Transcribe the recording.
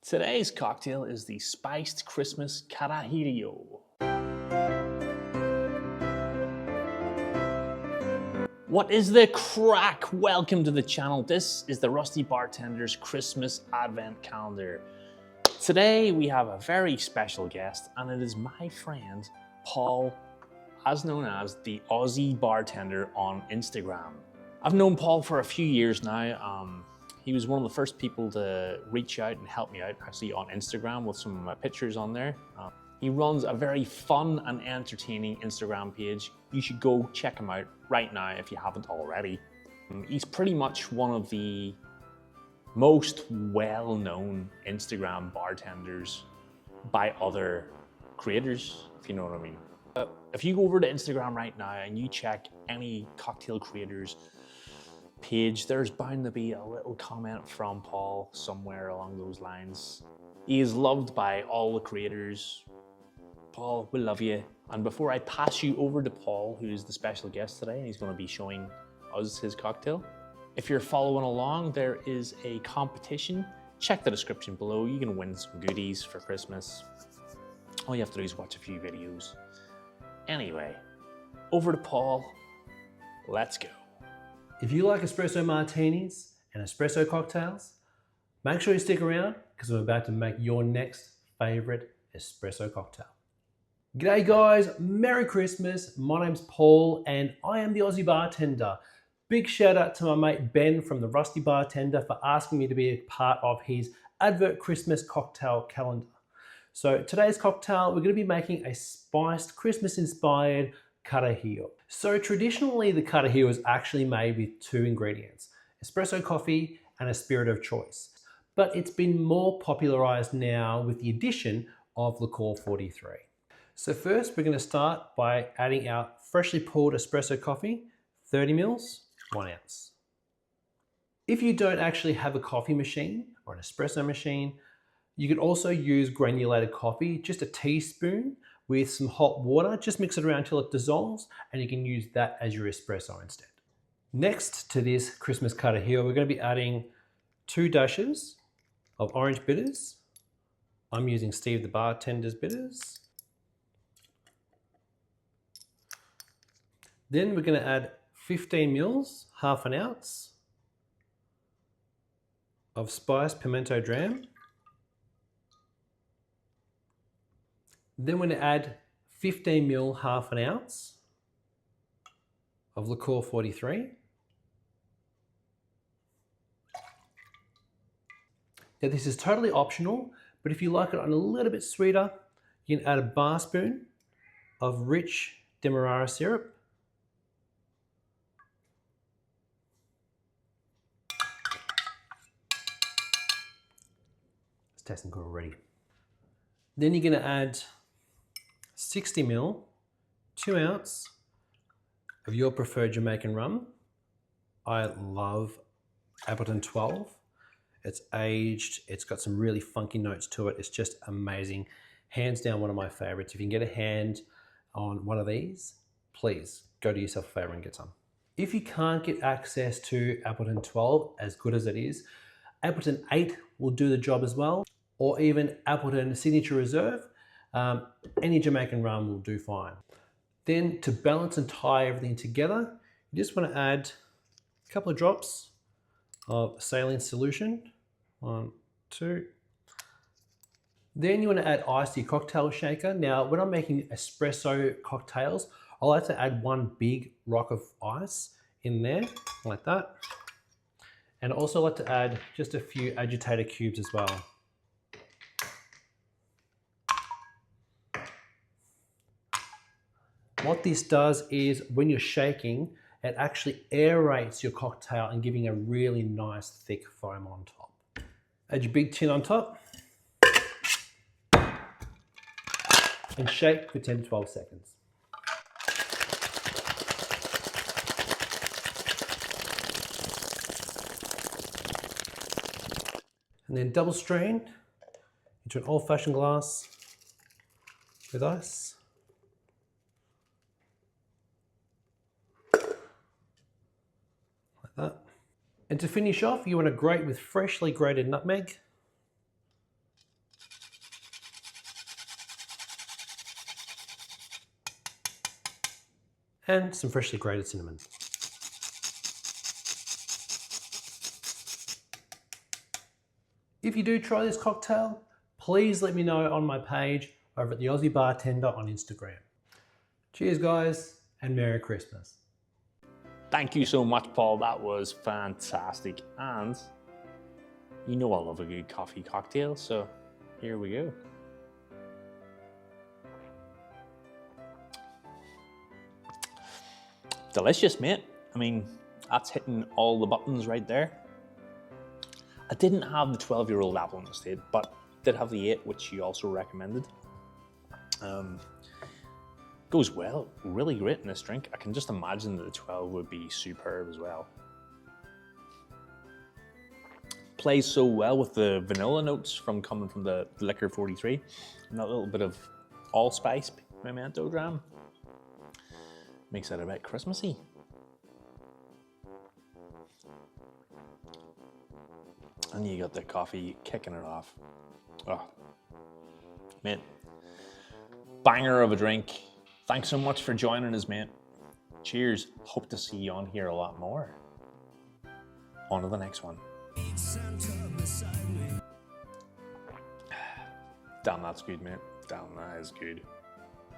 Today's cocktail is the Spiced Christmas Carajillo. What is the crack? Welcome to the channel. This is the Rusty Bartender's Christmas Advent Calendar. Today we have a very special guest, and it is my friend Paul, as known as the Aussie Bartender on Instagram. I've known Paul for a few years now. He was one of the first people to reach out and help me out actually on Instagram with some of my pictures on there. He runs a very fun and entertaining Instagram page. You should go check him out right now if you haven't already. He's pretty much one of the most well-known Instagram bartenders by other creators, if you know what I mean. If you go over to Instagram right now and you check any cocktail creators page, there's bound to be a little comment from Paul somewhere along those lines. He is loved by all the creators. Paul, we love you. And before I pass you over to Paul, who's the special guest today, and he's going to be showing us his cocktail, if you're following along, there is a competition. Check the description below. You can win some goodies for Christmas. All you have to do is watch a few videos. Anyway, over to Paul. Let's go. If you like espresso martinis and espresso cocktails, make sure you stick around because I'm about to make your next favorite espresso cocktail. G'day guys, Merry Christmas. My name's Paul and I am the Aussie Bartender. Big shout out to my mate Ben from the Rusty Bartender for asking me to be a part of his advert Christmas cocktail calendar. So today's cocktail, we're going to be making a spiced Christmas inspired Carajillo. So traditionally the Carajillo is actually made with two ingredients, espresso coffee and a spirit of choice. But it's been more popularized now with the addition of liqueur 43. So first we're going to start by adding our freshly poured espresso coffee, 30 mils, 1 ounce. If you don't actually have a coffee machine or an espresso machine, you could also use granulated coffee, just a teaspoon with some hot water. Just mix it around until it dissolves and you can use that as your espresso instead. Next to this Christmas Carajillo, we're going to be adding 2 dashes of orange bitters. I'm using Steve the Bartender's bitters. Then we're going to add 15 mils, half an ounce of spiced Pimento dram. Then we're going to add 15 mil, half an ounce of liqueur 43. Now this is totally optional, but if you like it on a little bit sweeter, you can add a Barspoon of rich demerara syrup. It's tasting good already. Then you're going to add 60 mil, 2 ounce of your preferred Jamaican rum. I love Appleton 12. It's aged, it's got some really funky notes to it. It's just amazing. Hands down one of my favorites. If you can get a hand on one of these, please go do yourself a favor and get some. If you can't get access to Appleton 12, as good as it is, Appleton 8 will do the job as well, or even Appleton Signature Reserve. Any Jamaican rum will do fine. Then to balance and tie everything together, you just want to add a couple of drops of saline solution. 1, 2. Then you want to add ice to your cocktail shaker. Now, when I'm making espresso cocktails, I like to add 1 big rock of ice in there, like that. And I also like to add just a few agitator cubes as well. What this does is when you're shaking, it actually aerates your cocktail and giving a really nice thick foam on top. Add your big tin on top and shake for 10 to 12 seconds. And then double strain into an old-fashioned glass with ice. Like that. And to finish off, you want to grate with freshly grated nutmeg. and some freshly grated cinnamon. If you do try this cocktail, please let me know on my page over at the Aussie Bartender on Instagram. Cheers guys, and Merry Christmas. Thank you so much, Paul. That was fantastic. And you know I love a good coffee cocktail, so here we go. Delicious, mate. I mean, that's hitting all the buttons right there. I didn't have the 12-year-old apple instead, but did have the 8, which you also recommended. Goes well, really great in this drink. I can just imagine that the 12 would be superb as well. Plays so well with the vanilla notes coming from the Liquor 43, and that little bit of allspice pimento dram. Makes it a bit Christmassy. And you got the coffee kicking it off. Oh, mate, banger of a drink. Thanks so much for joining us, mate. Cheers. Hope to see you on here a lot more. On to the next one. Damn, that's good, mate. Damn, that is good.